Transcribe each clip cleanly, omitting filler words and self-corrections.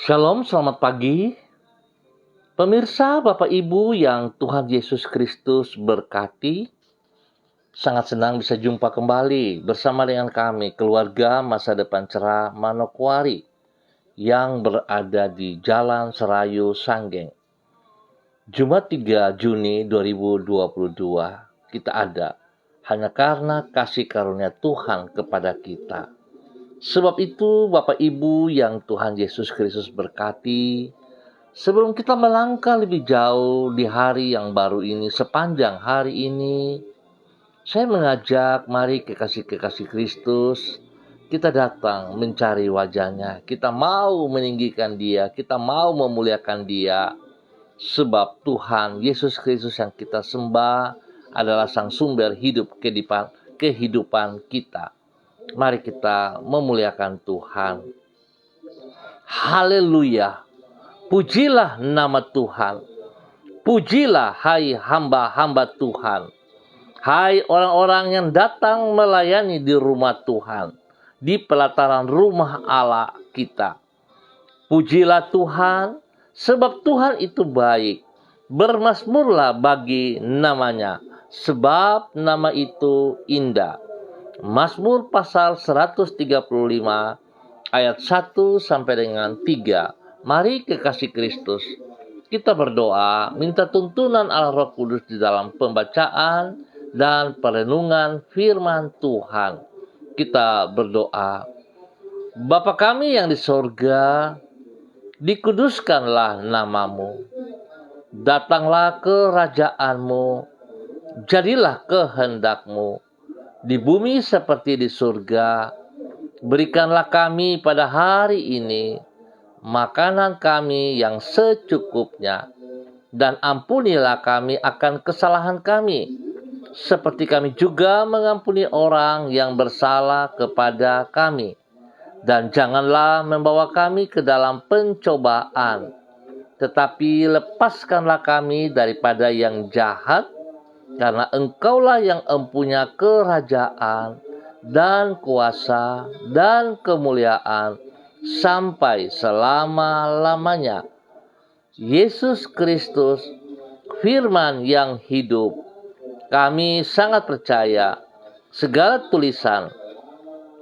Shalom, selamat pagi. Pemirsa, Bapak Ibu yang Tuhan Yesus Kristus berkati, sangat senang bisa jumpa kembali bersama dengan kami, keluarga Masa Depan Cerah Manokwari, yang berada di Jalan Serayu Sanggeng. Jumat 3 Juni 2022, kita ada hanya karena kasih karunia Tuhan kepada kita. Sebab itu, Bapak Ibu yang Tuhan Yesus Kristus berkati, sebelum kita melangkah lebih jauh di hari yang baru ini, sepanjang hari ini, saya mengajak mari kekasih-kekasih Kristus, kita datang mencari wajahnya. Kita mau meninggikan dia, kita mau memuliakan dia. Sebab Tuhan Yesus Kristus yang kita sembah adalah sang sumber hidup kehidupan kita. Mari kita memuliakan Tuhan. Haleluya. Pujilah nama Tuhan. Pujilah hai hamba-hamba Tuhan. Hai orang-orang yang datang melayani di rumah Tuhan, di pelataran rumah Allah kita. Pujilah Tuhan, sebab Tuhan itu baik. Bermazmurlah bagi namanya, sebab nama itu indah. Mazmur pasal 135 ayat 1 sampai dengan 3. Mari kekasih Kristus, kita berdoa, minta tuntunan Allah Roh Kudus di dalam pembacaan dan perenungan firman Tuhan. Kita berdoa. Bapa kami yang di sorga, dikuduskanlah namamu. Datanglah kerajaanmu, jadilah kehendakmu di bumi seperti di surga. Berikanlah kami pada hari ini makanan kami yang secukupnya, dan ampunilah kami akan kesalahan kami, seperti kami juga mengampuni orang yang bersalah kepada kami. Dan janganlah membawa kami ke dalam pencobaan, tetapi lepaskanlah kami daripada yang jahat, karena Engkaulah yang empunya kerajaan dan kuasa dan kemuliaan sampai selama-lamanya. Yesus Kristus, firman yang hidup, kami sangat percaya segala tulisan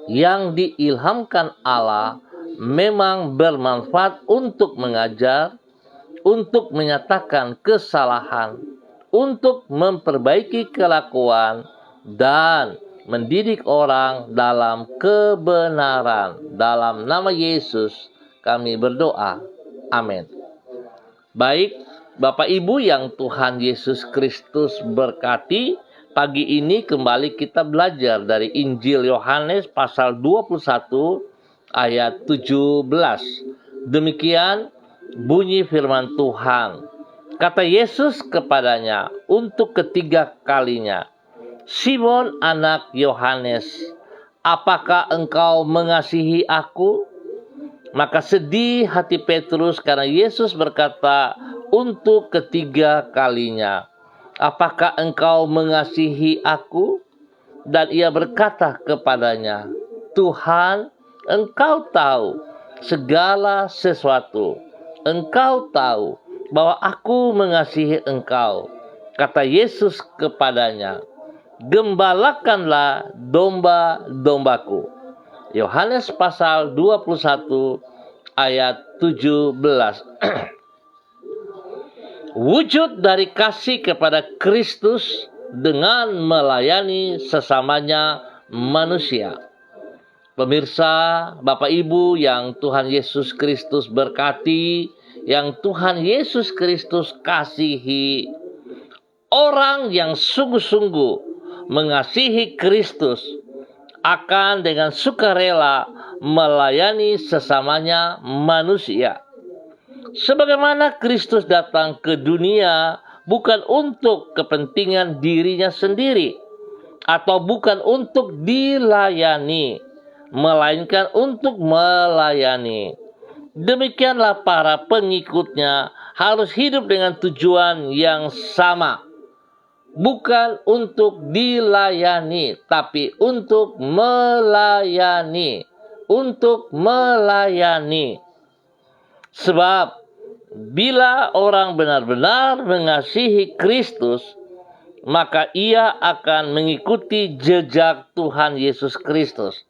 yang diilhamkan Allah memang bermanfaat untuk mengajar, untuk menyatakan kesalahan, untuk memperbaiki kelakuan, dan mendidik orang dalam kebenaran. Dalam nama Yesus kami berdoa. Amin. Baik, Bapak Ibu yang Tuhan Yesus Kristus berkati, pagi ini kembali kita belajar dari Injil Yohanes pasal 21 ayat 17. Demikian bunyi firman Tuhan. Kata Yesus kepadanya untuk ketiga kalinya, Simon anak Yohanes, apakah engkau mengasihi aku? Maka sedih hati Petrus karena Yesus berkata untuk ketiga kalinya, apakah engkau mengasihi aku? Dan ia berkata kepadanya, Tuhan, engkau tahu segala sesuatu. Engkau tahu bahwa aku mengasihi engkau. Kata Yesus kepadanya, gembalakanlah domba-dombaku. Yohanes pasal 21 ayat 17. Wujud dari kasih kepada Kristus dengan melayani sesamanya manusia. Pemirsa, Bapak Ibu yang Tuhan Yesus Kristus berkati, yang Tuhan Yesus Kristus kasihi, orang yang sungguh-sungguh mengasihi Kristus akan dengan sukarela melayani sesamanya manusia. Sebagaimana Kristus datang ke dunia bukan untuk kepentingan dirinya sendiri atau bukan untuk dilayani, melainkan untuk melayani. Demikianlah para pengikutnya harus hidup dengan tujuan yang sama. Bukan untuk dilayani, tapi untuk melayani. Untuk melayani. Sebab bila orang benar-benar mengasihi Kristus, maka ia akan mengikuti jejak Tuhan Yesus Kristus.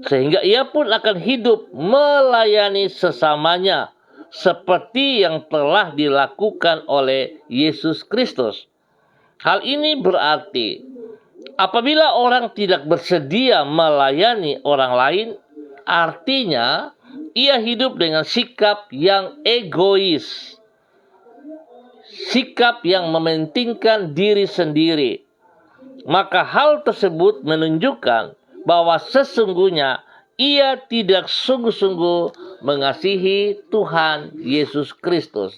Sehingga ia pun akan hidup melayani sesamanya seperti yang telah dilakukan oleh Yesus Kristus. Hal ini berarti apabila orang tidak bersedia melayani orang lain, artinya ia hidup dengan sikap yang egois, sikap yang mementingkan diri sendiri. Maka hal tersebut menunjukkan bahwa sesungguhnya ia tidak sungguh-sungguh mengasihi Tuhan Yesus Kristus.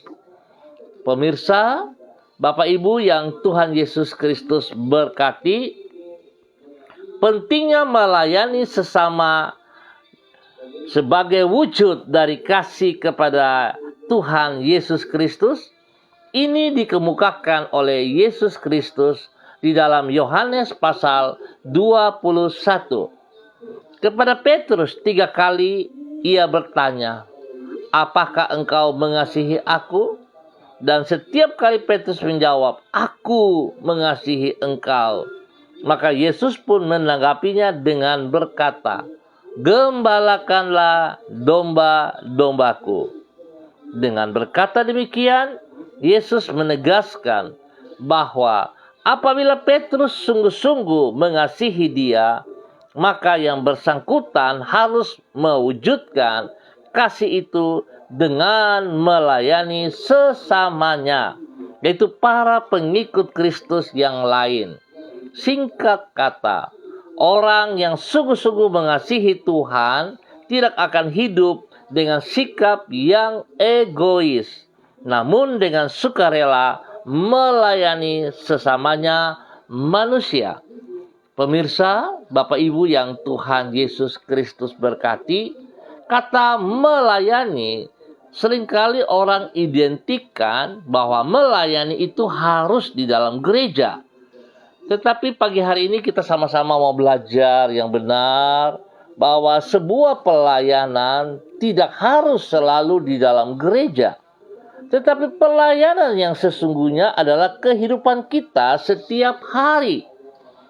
Pemirsa, Bapak Ibu yang Tuhan Yesus Kristus berkati, pentingnya melayani sesama sebagai wujud dari kasih kepada Tuhan Yesus Kristus. Ini dikemukakan oleh Yesus Kristus di dalam Yohanes pasal 21. Kepada Petrus 3 kali ia bertanya, "Apakah engkau mengasihi aku?" Dan setiap kali Petrus menjawab, "Aku mengasihi engkau." Maka Yesus pun menanggapinya dengan berkata, "Gembalakanlah domba-dombaku." Dengan berkata demikian, Yesus menegaskan bahwa apabila Petrus sungguh-sungguh mengasihi dia, maka yang bersangkutan harus mewujudkan kasih itu dengan melayani sesamanya, yaitu para pengikut Kristus yang lain. Singkat kata, orang yang sungguh-sungguh mengasihi Tuhan tidak akan hidup dengan sikap yang egois, namun dengan sukarela melayani sesamanya manusia. Pemirsa, Bapak Ibu yang Tuhan Yesus Kristus berkati, kata melayani seringkali orang identikan bahwa melayani itu harus di dalam gereja. Tetapi pagi hari ini kita sama-sama mau belajar yang benar bahwa sebuah pelayanan tidak harus selalu di dalam gereja. Tetapi pelayanan yang sesungguhnya adalah kehidupan kita setiap hari.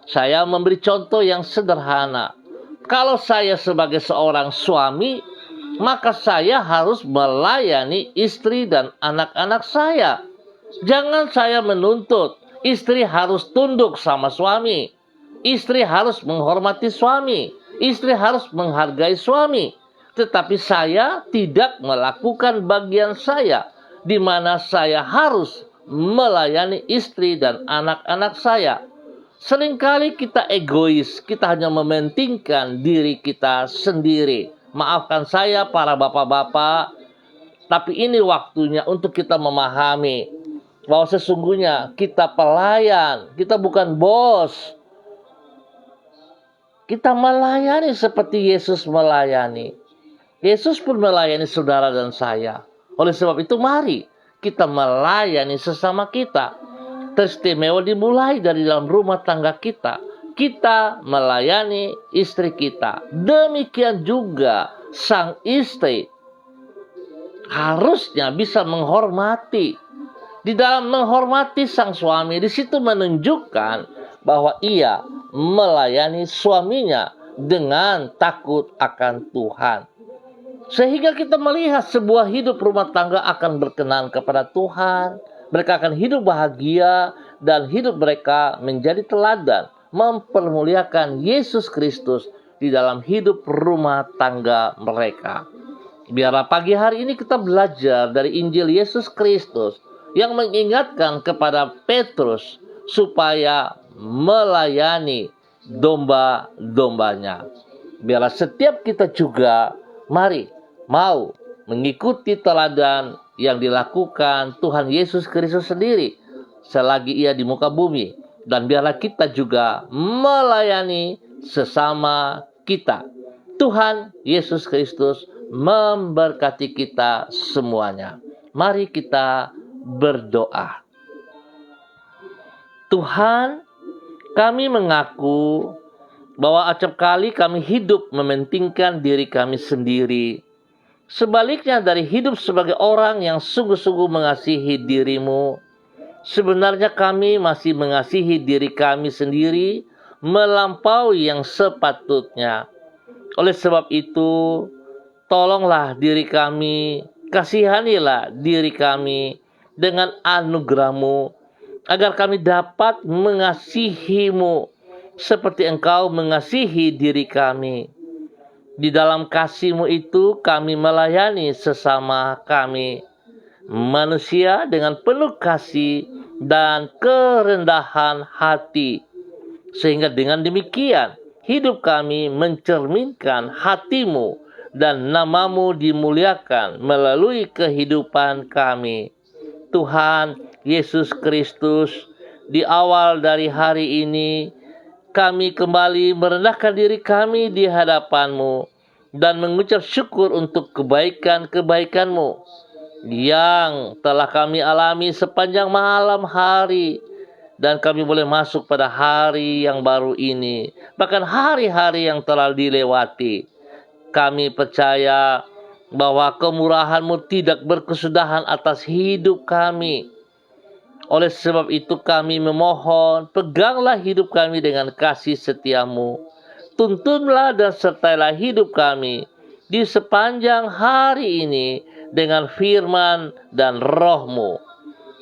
Saya memberi contoh yang sederhana. Kalau saya sebagai seorang suami, maka saya harus melayani istri dan anak-anak saya. Jangan saya menuntut istri harus tunduk sama suami. Istri harus menghormati suami. Istri harus menghargai suami. Tetapi saya tidak melakukan bagian saya, di mana saya harus melayani istri dan anak-anak saya. Seringkali kita egois, kita hanya mementingkan diri kita sendiri. Maafkan saya para bapak-bapak, tapi ini waktunya untuk kita memahami bahwa sesungguhnya kita pelayan, kita bukan bos. Kita melayani seperti Yesus melayani. Yesus pun melayani saudara dan saya. Oleh sebab itu mari kita melayani sesama kita. Teristimewa dimulai dari dalam rumah tangga kita. Kita melayani istri kita. Demikian juga sang istri harusnya bisa menghormati. Di dalam menghormati sang suami, di situ menunjukkan bahwa ia melayani suaminya dengan takut akan Tuhan. Sehingga kita melihat sebuah hidup rumah tangga akan berkenan kepada Tuhan. Mereka akan hidup bahagia dan hidup mereka menjadi teladan mempermuliakan Yesus Kristus di dalam hidup rumah tangga mereka. Biarlah pagi hari ini kita belajar dari Injil Yesus Kristus yang mengingatkan kepada Petrus supaya melayani domba-dombanya. Biarlah setiap kita juga mari mau mengikuti teladan yang dilakukan Tuhan Yesus Kristus sendiri selagi ia di muka bumi. Dan biarlah kita juga melayani sesama kita. Tuhan Yesus Kristus memberkati kita semuanya. Mari kita berdoa. Tuhan, kami mengaku bahwa acap kali kami hidup mementingkan diri kami sendiri. Sebaliknya dari hidup sebagai orang yang sungguh-sungguh mengasihi dirimu, sebenarnya kami masih mengasihi diri kami sendiri melampaui yang sepatutnya. Oleh sebab itu, tolonglah diri kami, kasihanilah diri kami dengan anugerah-Mu, agar kami dapat mengasihi-Mu seperti Engkau mengasihi diri kami. Di dalam kasih-Mu itu kami melayani sesama kami, manusia dengan penuh kasih dan kerendahan hati. Sehingga dengan demikian, hidup kami mencerminkan hati-Mu dan nama-Mu dimuliakan melalui kehidupan kami. Tuhan Yesus Kristus, di awal dari hari ini, kami kembali merendahkan diri kami di hadapan-Mu dan mengucap syukur untuk kebaikan-kebaikan-Mu yang telah kami alami sepanjang malam hari. Dan kami boleh masuk pada hari yang baru ini, bahkan hari-hari yang telah dilewati. Kami percaya bahwa kemurahan-Mu tidak berkesudahan atas hidup kami. Oleh sebab itu kami memohon, peganglah hidup kami dengan kasih setia-Mu. Tuntunlah dan sertailah hidup kami di sepanjang hari ini dengan firman dan Roh-Mu.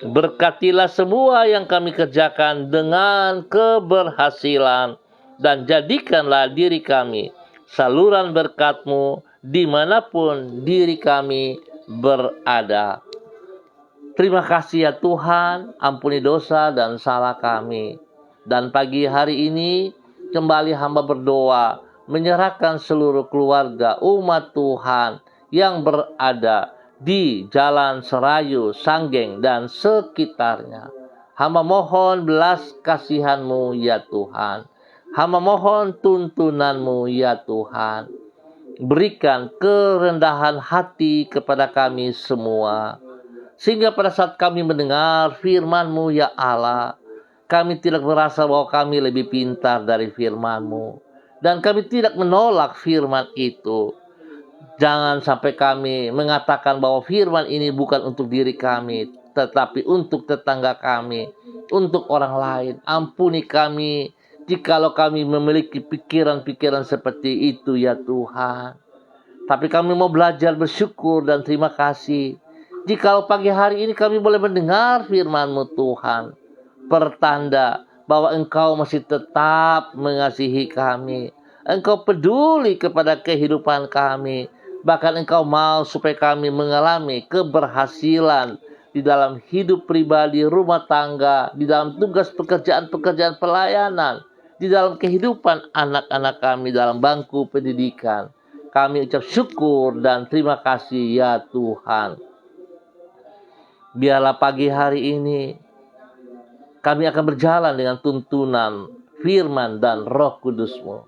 Berkatilah semua yang kami kerjakan dengan keberhasilan, dan jadikanlah diri kami saluran berkat-Mu dimanapun diri kami berada. Terima kasih ya Tuhan, ampuni dosa dan salah kami. Dan pagi hari ini kembali hamba berdoa menyerahkan seluruh keluarga umat Tuhan yang berada di Jalan Serayu, Sanggeng, dan sekitarnya. Hamba mohon belas kasihan-Mu ya Tuhan. Hamba mohon tuntunan-Mu ya Tuhan. Berikan kerendahan hati kepada kami semua, sehingga pada saat kami mendengar firman-Mu ya Allah, kami tidak merasa bahwa kami lebih pintar dari firman-Mu, dan kami tidak menolak firman itu. Jangan sampai kami mengatakan bahwa firman ini bukan untuk diri kami, tetapi untuk tetangga kami, untuk orang lain. Ampuni kami jikalau kami memiliki pikiran-pikiran seperti itu ya Tuhan. Tapi kami mau belajar bersyukur dan terima kasih jikalau pagi hari ini kami boleh mendengar firman-Mu Tuhan, pertanda bahwa Engkau masih tetap mengasihi kami. Engkau peduli kepada kehidupan kami. Bahkan Engkau mau supaya kami mengalami keberhasilan di dalam hidup pribadi, rumah tangga, di dalam tugas pekerjaan-pekerjaan pelayanan, di dalam kehidupan anak-anak kami dalam bangku pendidikan. Kami ucap syukur dan terima kasih ya Tuhan. Biarlah pagi hari ini kami akan berjalan dengan tuntunan firman dan Roh Kudus-Mu,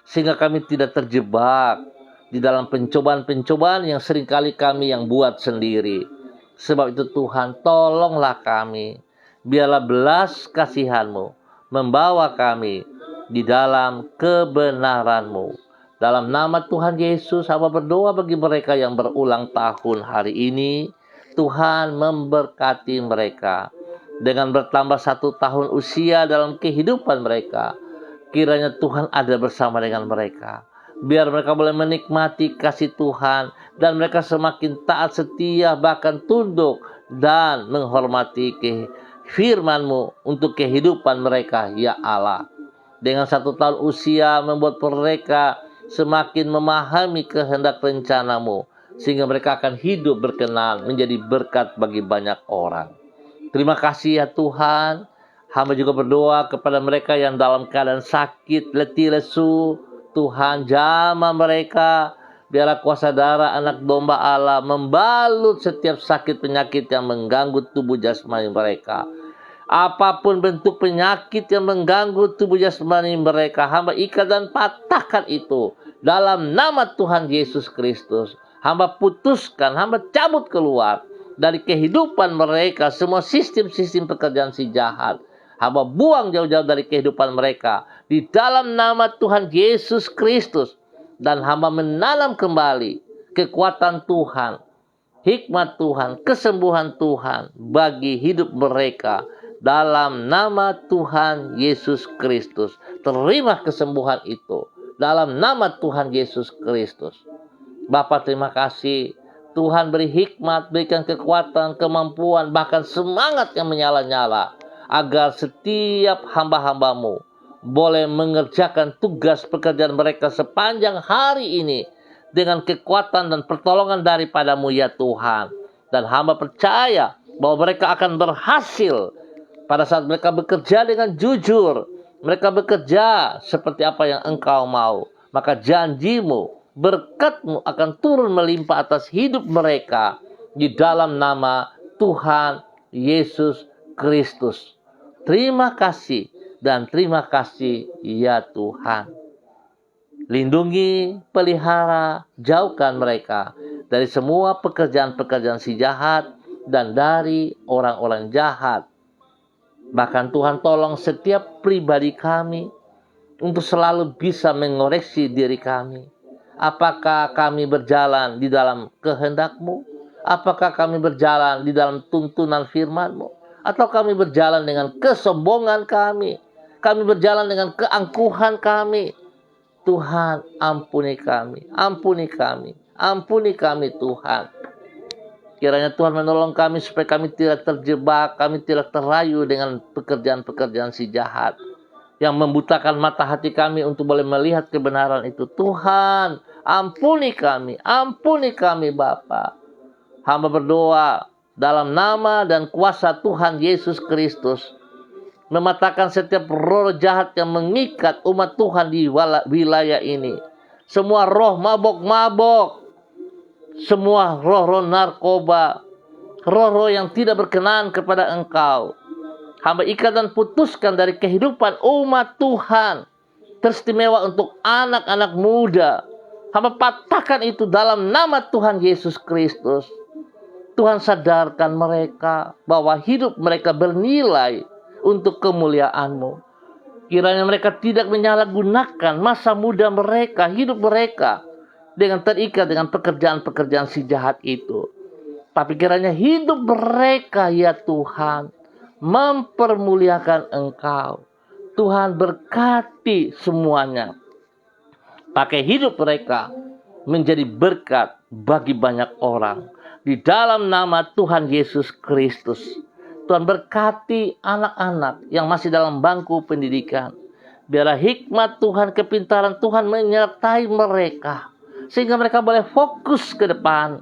sehingga kami tidak terjebak di dalam pencobaan-pencobaan yang seringkali kami yang buat sendiri. Sebab itu Tuhan, tolonglah kami. Biarlah belas kasihan-Mu membawa kami di dalam kebenaran-Mu. Dalam nama Tuhan Yesus, hamba berdoa bagi mereka yang berulang tahun hari ini. Tuhan memberkati mereka dengan bertambah 1 tahun usia dalam kehidupan mereka. Kiranya Tuhan ada bersama dengan mereka. Biar mereka boleh menikmati kasih Tuhan, dan mereka semakin taat setia, bahkan tunduk dan menghormati firman-Mu untuk kehidupan mereka ya Allah. Dengan 1 tahun usia membuat mereka semakin memahami kehendak rencana-Mu, sehingga mereka akan hidup berkenan menjadi berkat bagi banyak orang. Terima kasih ya Tuhan. Hamba juga berdoa kepada mereka yang dalam keadaan sakit, letih, lesu. Tuhan, jamah mereka. Biarlah kuasa darah anak domba Allah membalut setiap sakit penyakit yang mengganggu tubuh jasmani mereka. Apapun bentuk penyakit yang mengganggu tubuh jasmani mereka, hamba ikat dan patahkan itu dalam nama Tuhan Yesus Kristus. Hamba putuskan, hamba cabut keluar dari kehidupan mereka semua sistem-sistem pekerjaan si jahat. Hamba buang jauh-jauh dari kehidupan mereka di dalam nama Tuhan Yesus Kristus. Dan hamba menanam kembali kekuatan Tuhan, hikmat Tuhan, kesembuhan Tuhan bagi hidup mereka dalam nama Tuhan Yesus Kristus. Terima kesembuhan itu dalam nama Tuhan Yesus Kristus. Bapa, terima kasih. Tuhan beri hikmat, berikan kekuatan, kemampuan, bahkan semangat yang menyala-nyala, agar setiap hamba-hambamu boleh mengerjakan tugas pekerjaan mereka sepanjang hari ini dengan kekuatan dan pertolongan daripadamu ya Tuhan. Dan hamba percaya bahwa mereka akan berhasil pada saat mereka bekerja dengan jujur. Mereka bekerja seperti apa yang Engkau mau. Maka janjimu, berkat-Mu akan turun melimpah atas hidup mereka di dalam nama Tuhan Yesus Kristus. Terima kasih dan terima kasih ya Tuhan. Lindungi, pelihara, jauhkan mereka dari semua pekerjaan-pekerjaan si jahat dan dari orang-orang jahat. Bahkan Tuhan tolong setiap pribadi kami untuk selalu bisa mengoreksi diri kami. Apakah kami berjalan di dalam kehendak-Mu? Apakah kami berjalan di dalam tuntunan firman-Mu? Atau kami berjalan dengan kesombongan kami? Kami berjalan dengan keangkuhan kami? Tuhan, ampuni kami, ampuni kami, ampuni kami Tuhan. Kiranya Tuhan menolong kami supaya kami tidak terjebak, kami tidak terayu dengan pekerjaan-pekerjaan si jahat yang membutakan mata hati kami untuk boleh melihat kebenaran itu. Tuhan, ampuni kami Bapa. Hamba berdoa dalam nama dan kuasa Tuhan Yesus Kristus, mematahkan setiap roh jahat yang mengikat umat Tuhan di wilayah ini. Semua roh mabok-mabok, semua roh-roh narkoba, roh-roh yang tidak berkenan kepada Engkau, hamba ikat dan putuskan dari kehidupan umat Tuhan, teristimewa untuk anak-anak muda. Hamba patahkan itu dalam nama Tuhan Yesus Kristus. Tuhan, sadarkan mereka bahwa hidup mereka bernilai untuk kemuliaan-Mu. Kiranya mereka tidak menyalahgunakan masa muda mereka, hidup mereka, dengan terikat dengan pekerjaan-pekerjaan si jahat itu. Tapi kiranya hidup mereka ya Tuhan mempermuliakan Engkau. Tuhan, berkati semuanya. Pakai hidup mereka menjadi berkat bagi banyak orang. Di dalam nama Tuhan Yesus Kristus. Tuhan, berkati anak-anak yang masih dalam bangku pendidikan. Biarlah hikmat Tuhan, kepintaran Tuhan menyertai mereka, sehingga mereka boleh fokus ke depan.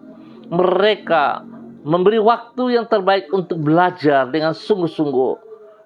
Mereka memberi waktu yang terbaik untuk belajar dengan sungguh-sungguh.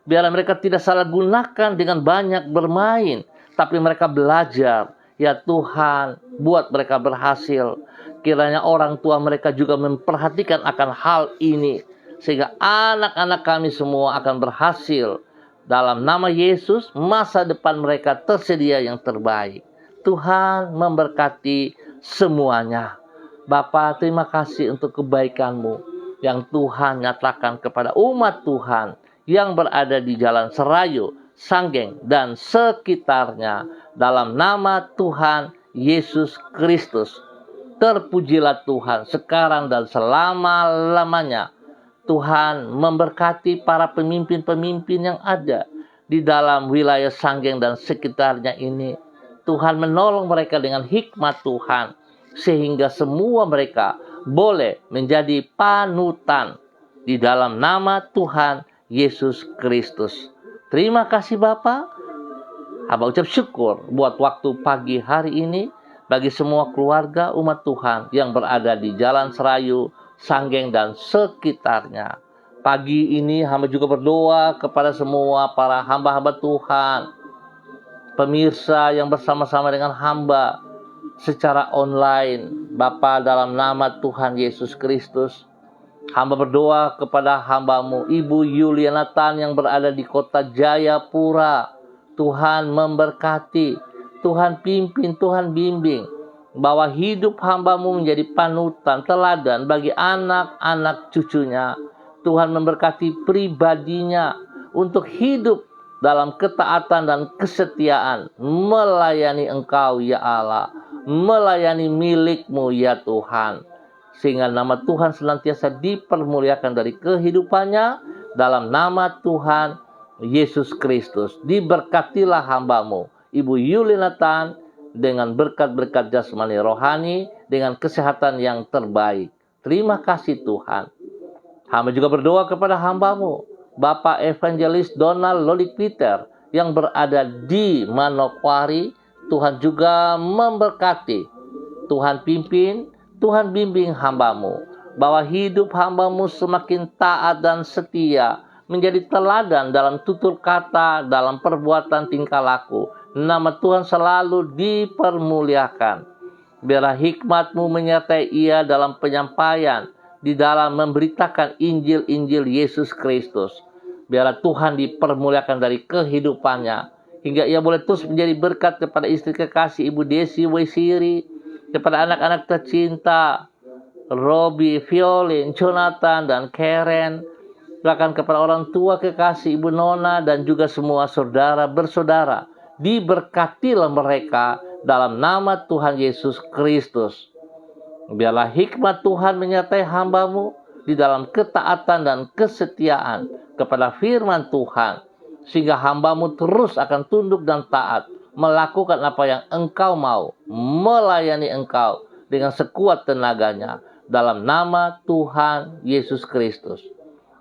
Biarlah mereka tidak salah gunakan dengan banyak bermain, tapi mereka belajar. Ya Tuhan, buat mereka berhasil. Kiranya orang tua mereka juga memperhatikan akan hal ini, sehingga anak-anak kami semua akan berhasil. Dalam nama Yesus, masa depan mereka tersedia yang terbaik. Tuhan memberkati semuanya. Bapa, terima kasih untuk kebaikan-Mu yang Tuhan nyatakan kepada umat Tuhan yang berada di Jalan Serayu, Sanggeng, dan sekitarnya. Dalam nama Tuhan Yesus Kristus. Terpujilah Tuhan sekarang dan selama-lamanya. Tuhan memberkati para pemimpin-pemimpin yang ada di dalam wilayah Sanggeng dan sekitarnya ini. Tuhan menolong mereka dengan hikmat Tuhan, sehingga semua mereka boleh menjadi panutan di dalam nama Tuhan Yesus Kristus. Terima kasih Bapa. Hamba ucap syukur buat waktu pagi hari ini bagi semua keluarga umat Tuhan yang berada di Jalan Serayu, Sanggeng, dan sekitarnya. Pagi ini hamba juga berdoa kepada semua para hamba-hamba Tuhan, pemirsa yang bersama-sama dengan hamba secara online. Bapa, dalam nama Tuhan Yesus Kristus, hamba berdoa kepada hamba-Mu Ibu Yuliana Tan yang berada di kota Jayapura. Tuhan memberkati, Tuhan pimpin, Tuhan bimbing, bahwa hidup hamba-Mu menjadi panutan, teladan bagi anak-anak cucunya. Tuhan memberkati pribadinya untuk hidup dalam ketaatan dan kesetiaan melayani Engkau ya Allah. melayani milik-Mu ya Tuhan. Sehingga nama Tuhan senantiasa dipermuliakan dari kehidupannya dalam nama Tuhan Yesus Kristus. Diberkatilah hamba-Mu, Ibu Yulinatan, dengan berkat-berkat jasmani rohani, dengan kesehatan yang terbaik. Terima kasih Tuhan. Hamba juga berdoa kepada hamba-Mu, Bapak Evangelis Donald Lolik Peter, yang berada di Manokwari. Tuhan juga memberkati. Tuhan pimpin, Tuhan bimbing hamba-Mu, bahwa hidup hamba-Mu semakin taat dan setia, menjadi teladan dalam tutur kata, dalam perbuatan tingkah laku. Nama Tuhan selalu dipermuliakan. Biarlah hikmat-Mu menyertai ia dalam penyampaian, di dalam memberitakan Injil-Injil Yesus Kristus. Biarlah Tuhan dipermuliakan dari kehidupannya, hingga ia boleh terus menjadi berkat kepada istri kekasih Ibu Desi Wesiri, kepada anak-anak tercinta Robi, Violin, Jonathan, dan Karen, bahkan kepada orang tua kekasih Ibu Nona, dan juga semua saudara bersaudara. Diberkatilah mereka dalam nama Tuhan Yesus Kristus. Biarlah hikmat Tuhan menyertai hamba-Mu di dalam ketaatan dan kesetiaan kepada firman Tuhan, sehingga hamba-Mu terus akan tunduk dan taat, melakukan apa yang Engkau mau, melayani Engkau dengan sekuat tenaganya, dalam nama Tuhan Yesus Kristus.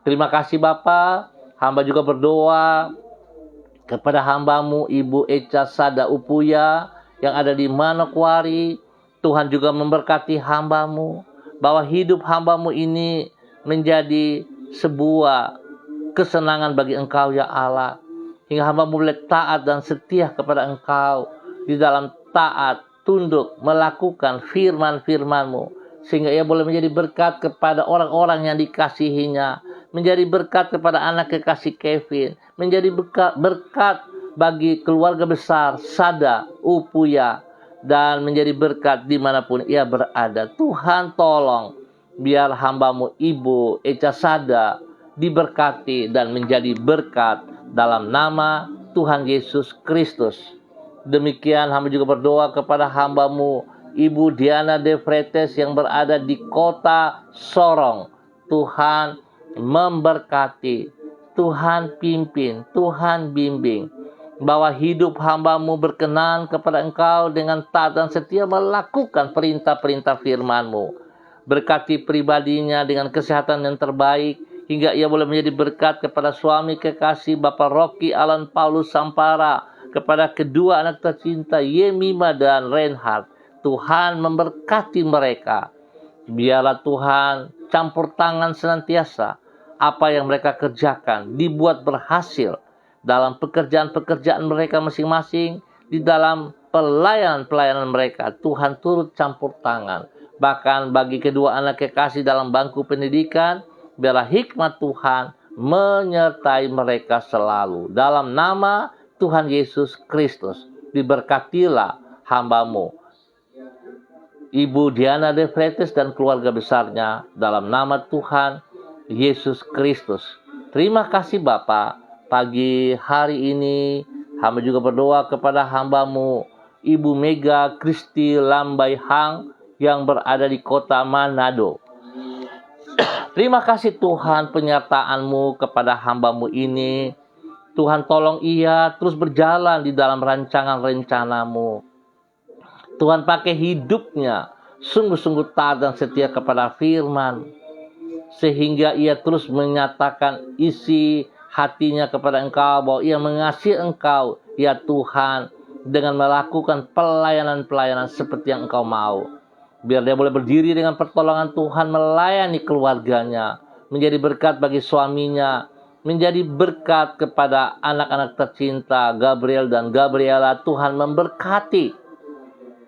Terima kasih Bapa. Hamba juga berdoa kepada hamba-Mu Ibu Echa Sada Upuya yang ada di Manokwari. Tuhan juga memberkati hamba-Mu, bahwa hidup hamba-Mu ini menjadi sebuah kesenangan bagi Engkau ya Allah, hingga hamba-Mu boleh taat dan setia kepada Engkau, di dalam taat, tunduk, melakukan firman-firman-Mu, sehingga ia boleh menjadi berkat kepada orang-orang yang dikasihinya, menjadi berkat kepada anak kekasih Kevin, menjadi berkat bagi keluarga besar Sada Upuya, dan menjadi berkat dimanapun ia berada. Tuhan tolong, biar hamba-Mu Ibu Echa Sada diberkati dan menjadi berkat dalam nama Tuhan Yesus Kristus. Demikian hamba juga berdoa kepada hamba-Mu Ibu Diana De Fretes yang berada di kota Sorong. Tuhan memberkati, Tuhan pimpin, Tuhan bimbing, bahwa hidup hamba-Mu berkenan kepada Engkau dengan taat dan setia melakukan perintah-perintah firman-Mu. Berkati pribadinya dengan kesehatan yang terbaik, hingga ia boleh menjadi berkat kepada suami kekasih Bapak Rocky Alan Paulus Sampara, kepada kedua anak tercinta Yemima dan Reinhard. Tuhan memberkati mereka. Biarlah Tuhan campur tangan senantiasa, apa yang mereka kerjakan dibuat berhasil dalam pekerjaan-pekerjaan mereka masing-masing, di dalam pelayanan-pelayanan mereka. Tuhan turut campur tangan. Bahkan bagi kedua anak kekasih dalam bangku pendidikan, biarlah hikmat Tuhan menyertai mereka selalu. Dalam nama Tuhan Yesus Kristus, diberkatilah hamba-Mu Ibu Diana De Fretes dan keluarga besarnya, dalam nama Tuhan Yesus Kristus. Terima kasih Bapa. Pagi hari ini hamba juga berdoa kepada hamba-Mu Ibu Mega Kristi Lambai Hang yang berada di kota Manado. Terima kasih Tuhan penyertaan-Mu kepada hamba-Mu ini. Tuhan tolong ia terus berjalan di dalam rancangan-rencana-Mu. Tuhan pakai hidupnya sungguh-sungguh taat dan setia kepada firman, sehingga ia terus menyatakan isi hatinya kepada Engkau, bahwa ia mengasihi Engkau ya Tuhan, dengan melakukan pelayanan-pelayanan seperti yang Engkau mau. Biar dia boleh berdiri dengan pertolongan Tuhan, melayani keluarganya, menjadi berkat bagi suaminya, menjadi berkat kepada anak-anak tercinta Gabriel dan Gabriela. Tuhan memberkati.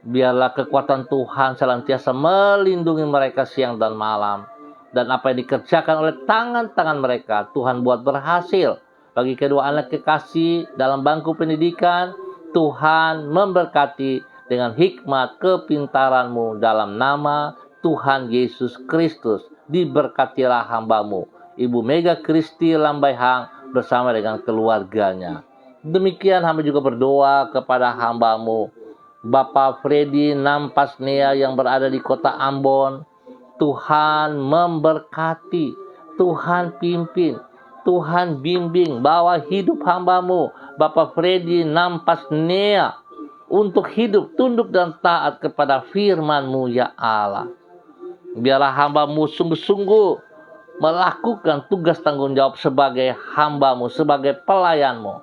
Biarlah kekuatan Tuhan senantiasa melindungi mereka siang dan malam. Dan apa yang dikerjakan oleh tangan-tangan mereka, Tuhan buat berhasil. Bagi kedua anak kekasih dalam bangku pendidikan, Tuhan memberkati dengan hikmat kepintaran-Mu, dalam nama Tuhan Yesus Kristus. Diberkatilah hamba-Mu Ibu Mega Kristi Lambai Hang bersama dengan keluarganya. Demikian hamba juga berdoa kepada hamba-Mu Bapak Freddy Nampasnea yang berada di kota Ambon. Tuhan memberkati, Tuhan pimpin, Tuhan bimbing, bawa hidup hamba-Mu, Bapak Freddy Nampasnea, untuk hidup tunduk dan taat kepada firman-Mu, ya Allah. Biarlah hamba-Mu sungguh-sungguh melakukan tugas tanggung jawab sebagai hamba-Mu, sebagai pelayan-Mu,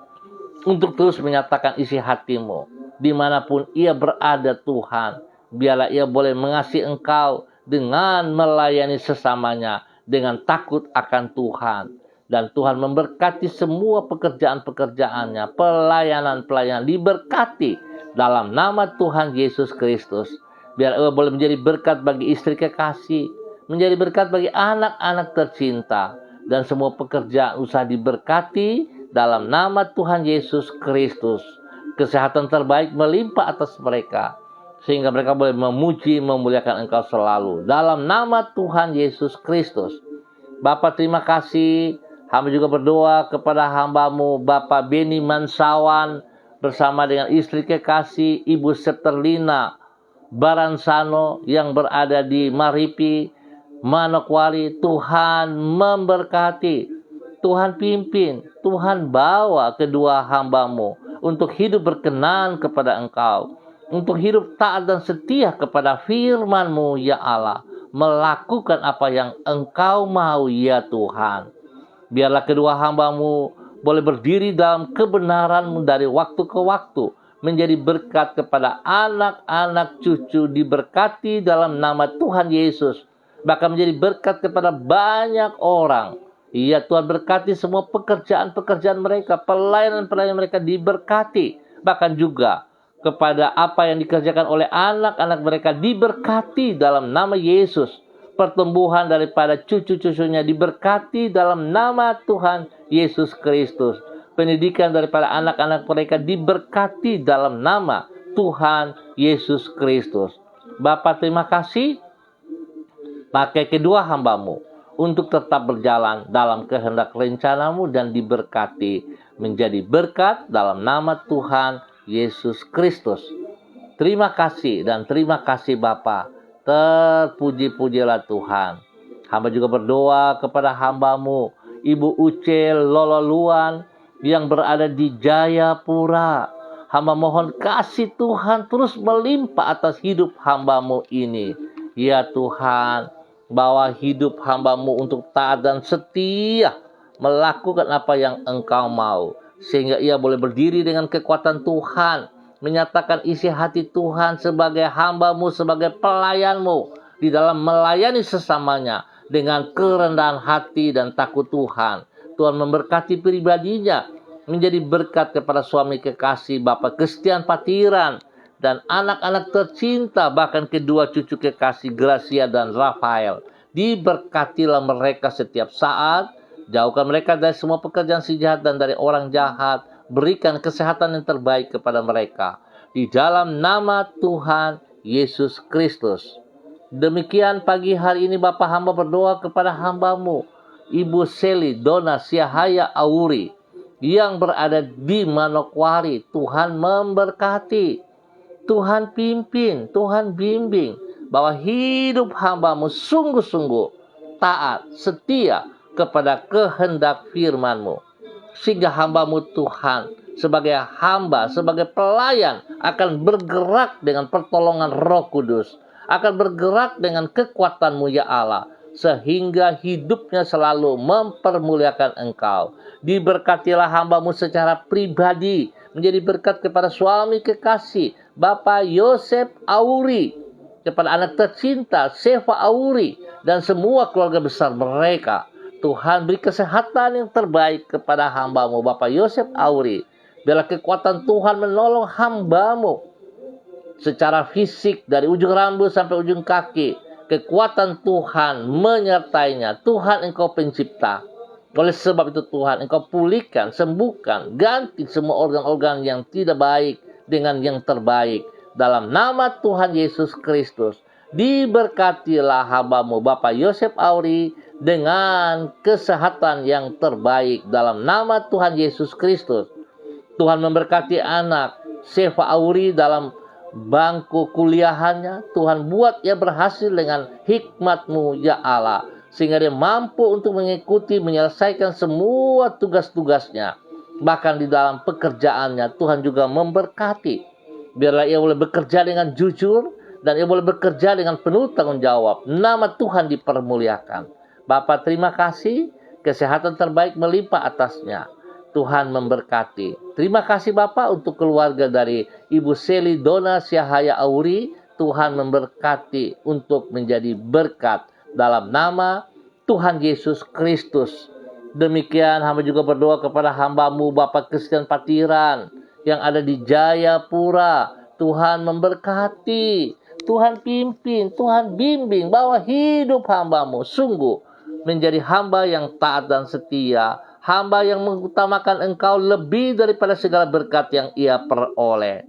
untuk terus menyatakan isi hati-Mu. Dimanapun ia berada Tuhan, biarlah ia boleh mengasihi Engkau dengan melayani sesamanya, dengan takut akan Tuhan. Dan Tuhan memberkati semua pekerjaan-pekerjaannya, pelayanan-pelayanan diberkati dalam nama Tuhan Yesus Kristus. Biar ia boleh menjadi berkat bagi istri kekasih, menjadi berkat bagi anak-anak tercinta, dan semua pekerjaan usaha diberkati dalam nama Tuhan Yesus Kristus. Kesehatan terbaik melimpah atas mereka, sehingga mereka boleh memuji, memuliakan Engkau selalu. Dalam nama Tuhan Yesus Kristus. Bapa, terima kasih. Hamba juga berdoa kepada hamba-Mu, Bapak Beni Mansawan, bersama dengan istri kekasih, Ibu Septerlina Baransano, yang berada di Maripi, Manokwari. Tuhan memberkati, Tuhan pimpin, Tuhan bawa kedua hamba-Mu untuk hidup berkenan kepada Engkau, untuk hidup taat dan setia kepada firman-Mu, ya Allah, melakukan apa yang Engkau mau, ya Tuhan. Biarlah kedua hamba-Mu boleh berdiri dalam kebenaran-Mu dari waktu ke waktu, menjadi berkat kepada anak-anak cucu, diberkati dalam nama Tuhan Yesus, bahkan menjadi berkat kepada banyak orang. Ya Tuhan, berkati semua pekerjaan-pekerjaan mereka, pelayanan-pelayanan mereka diberkati, bahkan juga kepada apa yang dikerjakan oleh anak-anak mereka diberkati dalam nama Yesus. Pertumbuhan daripada cucu-cucunya diberkati dalam nama Tuhan Yesus Kristus. Pendidikan daripada anak-anak mereka diberkati dalam nama Tuhan Yesus Kristus. Bapa, terima kasih. Pakai kedua hamba-Mu untuk tetap berjalan dalam kehendak rencana-Mu dan diberkati menjadi berkat dalam nama Tuhan Yesus Kristus. Terima kasih dan terima kasih Bapa. Terpuji-pujilah Tuhan. Hamba juga berdoa kepada hamba-Mu, Ibu Ucel Lololuan, yang berada di Jayapura. Hamba mohon kasih Tuhan terus melimpah atas hidup hamba-Mu ini. Ya Tuhan, bawa hidup hamba-Mu untuk taat dan setia melakukan apa yang Engkau mau, sehingga ia boleh berdiri dengan kekuatan Tuhan, menyatakan isi hati Tuhan sebagai hamba-Mu, sebagai pelayan-Mu, di dalam melayani sesamanya dengan kerendahan hati dan takut Tuhan. Tuhan memberkati pribadinya, menjadi berkat kepada suami kekasih Bapak Kristian Patiran, dan anak-anak tercinta, bahkan kedua cucu kekasih Gracia dan Rafael. Diberkatilah mereka setiap saat, jauhkan mereka dari semua pekerjaan si jahat dan dari orang jahat. Berikan kesehatan yang terbaik kepada mereka. Di dalam nama Tuhan Yesus Kristus. Demikian pagi hari ini Bapak hamba berdoa kepada hamba-Mu, Ibu Seli Dona Siahaya Auri, yang berada di Manokwari. Tuhan memberkati, Tuhan pimpin, Tuhan bimbing, bahwa hidup hamba-Mu sungguh-sungguh taat, setia kepada kehendak firman-Mu. Sehingga hamba-Mu Tuhan sebagai hamba, sebagai pelayan akan bergerak dengan pertolongan Roh Kudus, akan bergerak dengan kekuatan-Mu ya Allah, sehingga hidupnya selalu mempermuliakan Engkau. Diberkatilah hamba-Mu secara pribadi, menjadi berkat kepada suami kekasih Bapak Yosef Auri, kepada anak tercinta Seva Auri, dan semua keluarga besar mereka. Tuhan, beri kesehatan yang terbaik kepada hamba-Mu Bapak Yosef Auri. Biarlah kekuatan Tuhan menolong hamba-Mu secara fisik dari ujung rambut sampai ujung kaki. Kekuatan Tuhan menyertainya. Tuhan, Engkau pencipta. Oleh sebab itu Tuhan, Engkau pulihkan, sembuhkan, ganti semua organ-organ yang tidak baik dengan yang terbaik. Dalam nama Tuhan Yesus Kristus. Diberkatilah hamba-Mu Bapak Yosef Auri dengan kesehatan yang terbaik dalam nama Tuhan Yesus Kristus. Tuhan memberkati anak Seva Auri dalam bangku kuliahannya. Tuhan buat ia berhasil dengan hikmat-Mu ya Allah, sehingga dia mampu untuk mengikuti, menyelesaikan semua tugas-tugasnya. Bahkan di dalam pekerjaannya Tuhan juga memberkati. Biarlah ia boleh bekerja dengan jujur, dan ia boleh bekerja dengan penuh tanggung jawab. Nama Tuhan dipermuliakan. Bapa, terima kasih, kesehatan terbaik melimpah atasnya. Tuhan memberkati. Terima kasih Bapak untuk keluarga dari Ibu Seli Dona Syahaya Auri. Tuhan memberkati untuk menjadi berkat dalam nama Tuhan Yesus Kristus. Demikian hamba juga berdoa kepada hamba-Mu Bapak Christian Patiran yang ada di Jayapura. Tuhan memberkati, Tuhan pimpin, Tuhan bimbing bahwa hidup hamba-Mu sungguh menjadi hamba yang taat dan setia, hamba yang mengutamakan Engkau lebih daripada segala berkat yang ia peroleh.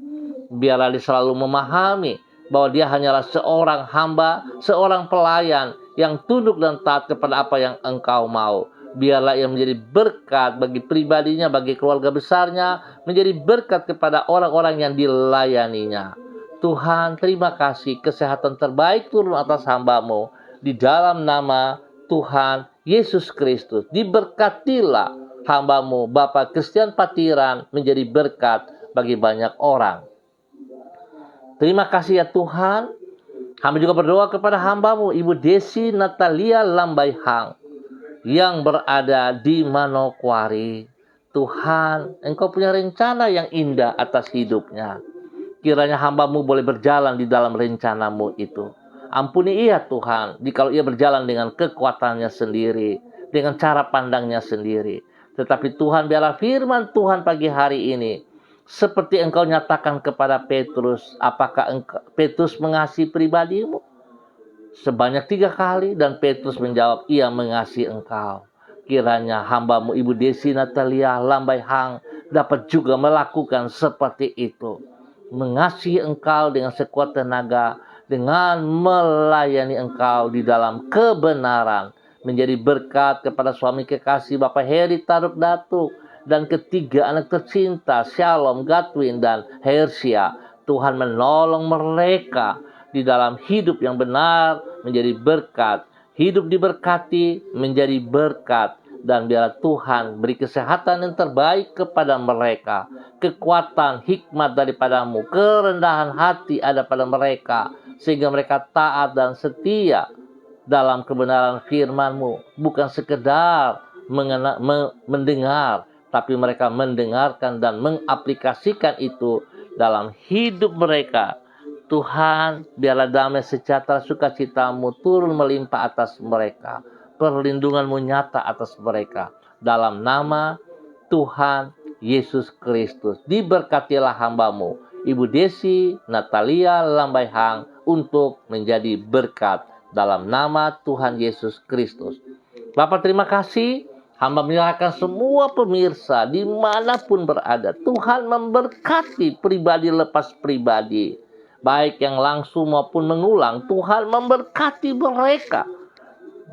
Biarlah dia selalu memahami bahwa dia hanyalah seorang hamba, seorang pelayan yang tunduk dan taat kepada apa yang Engkau mau. Biarlah ia menjadi berkat bagi pribadinya, bagi keluarga besarnya, menjadi berkat kepada orang-orang yang dilayaninya. Tuhan, terima kasih, kesehatan terbaik turun atas hamba-Mu di dalam nama Tuhan Yesus Kristus. Diberkatilah hamba-Mu Bapak Christian Patiran menjadi berkat bagi banyak orang. Terima kasih ya Tuhan. Hamba juga berdoa kepada hamba-Mu Ibu Desi Natalia Lambaihang yang berada di Manokwari. Tuhan, Engkau punya rencana yang indah atas hidupnya. Kiranya hamba-Mu boleh berjalan di dalam rencana-Mu itu. Ampuni ia Tuhan, jikalau ia berjalan dengan kekuatannya sendiri, dengan cara pandangnya sendiri. Tetapi Tuhan, biarlah firman Tuhan pagi hari ini, seperti Engkau nyatakan kepada Petrus, apakah Petrus mengasihi pribadi-Mu? Sebanyak 3 kali, dan Petrus menjawab, ia mengasihi Engkau. Kiranya hamba-Mu Ibu Desi Natalia Lambaihang dapat juga melakukan seperti itu. Mengasihi Engkau dengan sekuat tenaga, dengan melayani Engkau di dalam kebenaran. Menjadi berkat kepada suami kekasih Bapak Heri Taruk Datuk, dan ketiga anak tercinta Shalom, Gatwin, dan Hersia. Tuhan menolong mereka di dalam hidup yang benar menjadi berkat, hidup diberkati menjadi berkat, dan biarlah Tuhan beri kesehatan yang terbaik kepada mereka, kekuatan, hikmat daripada-Mu, kerendahan hati ada pada mereka, sehingga mereka taat dan setia dalam kebenaran firman-Mu, bukan sekedar mendengar, tapi mereka mendengarkan dan mengaplikasikan itu dalam hidup mereka. Tuhan, biarlah damai sejahtera sukacita-Mu turun melimpah atas mereka. Perlindungan-Mu nyata atas mereka. Dalam nama Tuhan Yesus Kristus. Diberkatilah hamba-Mu Ibu Desi Natalia Lambaihang untuk menjadi berkat dalam nama Tuhan Yesus Kristus. Bapak, terima kasih. Hamba menyerahkan semua pemirsa dimanapun berada. Tuhan memberkati pribadi lepas pribadi, baik yang langsung maupun mengulang. Tuhan memberkati mereka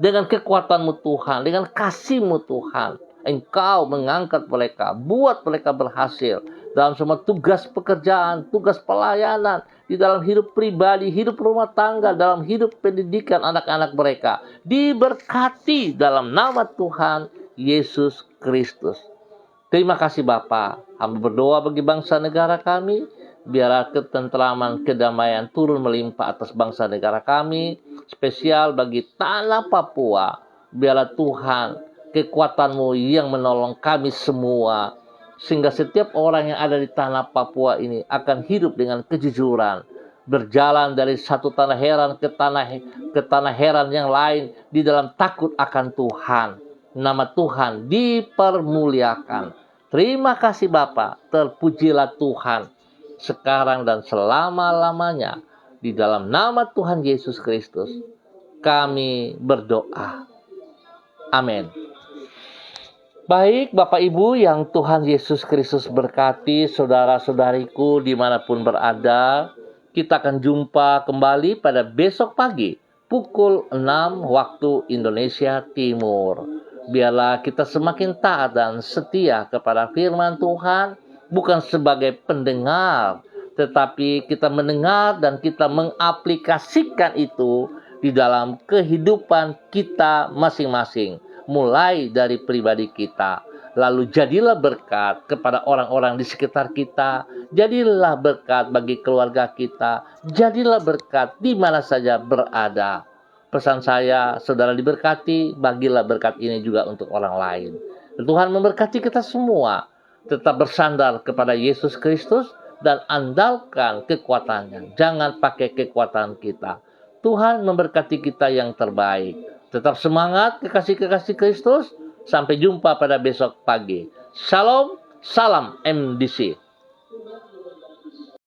dengan kekuatan-Mu Tuhan, dengan kasih-Mu Tuhan. Engkau mengangkat mereka, buat mereka berhasil dalam semua tugas pekerjaan, tugas pelayanan, di dalam hidup pribadi, hidup rumah tangga, dalam hidup pendidikan anak-anak mereka. Diberkati dalam nama Tuhan Yesus Kristus. Terima kasih Bapa. Hamba berdoa bagi bangsa negara kami. Biarlah ketentraman, kedamaian turun melimpah atas bangsa negara kami. Spesial bagi tanah Papua. Biarlah Tuhan, kekuatan-Mu yang menolong kami semua. Sehingga setiap orang yang ada di tanah Papua ini akan hidup dengan kejujuran. Berjalan dari satu tanah heran ke tanah heran yang lain di dalam takut akan Tuhan. Nama Tuhan dipermuliakan. Terima kasih Bapa. Terpujilah Tuhan sekarang dan selama-lamanya. Di dalam nama Tuhan Yesus Kristus kami berdoa. Amin. Baik Bapak Ibu yang Tuhan Yesus Kristus berkati, saudara-saudariku dimanapun berada, kita akan jumpa kembali pada besok pagi pukul 6 waktu Indonesia Timur. Biarlah kita semakin taat dan setia kepada firman Tuhan, bukan sebagai pendengar, tetapi kita mendengar dan kita mengaplikasikan itu di dalam kehidupan kita masing-masing, mulai dari pribadi kita. Lalu jadilah berkat kepada orang-orang di sekitar kita, jadilah berkat bagi keluarga kita, jadilah berkat di mana saja berada. Pesan saya, saudara diberkati, bagilah berkat ini juga untuk orang lain. Tuhan memberkati kita semua. Tetap bersandar kepada Yesus Kristus dan andalkan kekuatannya. Jangan pakai kekuatan kita. Tuhan memberkati kita yang terbaik. Tetap semangat, kekasih-kekasih Kristus. Sampai jumpa pada besok pagi. Shalom, salam MDC.